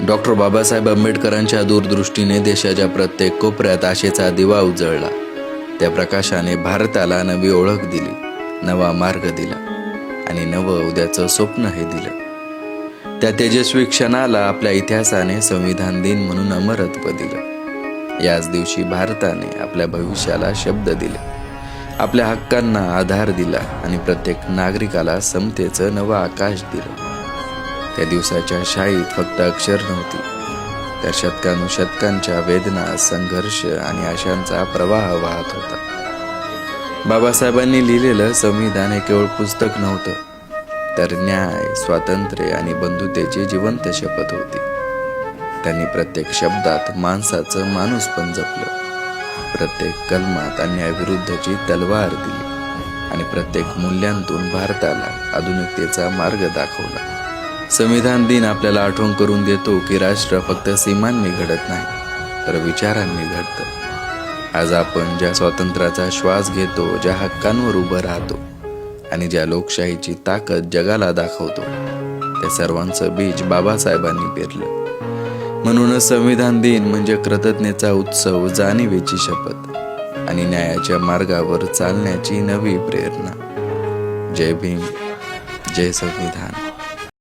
Doctor Babasaheb आंबेडकरांच्या दूरदृष्टीने देशाच्या प्रत्येक कोपऱ्यात आशेचा दिवा उजळला. त्या प्रकाशाने भारताला नवी ओळख दिली, नवा मार्ग दिला आणि नवं उद्याचं स्वप्नही दिलं. त्या तेजस्वी क्षणाला आपल्या इतिहासाने संविधान दिन म्हणून अमरत्व दिलं. याच दिवशी भारताने आपल्या भविष्याला शब्द दिले, आपल्या हक्कांना आधार दिला आणि प्रत्येक नागरिकाला समतेचं नवं आकाश दिलं. त्या दिवसाच्या शाईत फक्त अक्षर नव्हती, त्या शतकानुशतकांच्या वेदना, संघर्ष आणि आशांचा प्रवाह वाहत होता. बाबासाहेबांनी लिहिलेलं संविधान हे केवळ पुस्तक नव्हतं, तर न्याय, स्वातंत्र्य आणि बंधुतेची जिवंत शपथ होती. त्यांनी प्रत्येक शब्दात माणसाचं माणूसपण जपलं, प्रत्येक कलमात अन्यायाविरुद्धची तलवार दिली आणि प्रत्येक मूल्यांतून भारताला आधुनिकतेचा मार्ग दाखवला. संविधान दिन आपल्याला आठवण करून देतो की राष्ट्र फक्त सीमांनी घडत नाही, तर विचारांनी घडतं. आज आपण ज्या स्वातंत्र्याचा श्वास घेतो, ज्या हक्कांवर उभं राहतो आणि ज्या लोकशाहीची ताकद जगाला दाखवतो, त्या सर्वांचं बीज बाबासाहेबांनी पेरलं. म्हणूनच संविधान दिन म्हणजे कृतज्ञतेचा उत्सव, जाणीवेची शपथ आणि न्यायाच्या मार्गावर चालण्याची नवी प्रेरणा. जय भीम, जय संविधान.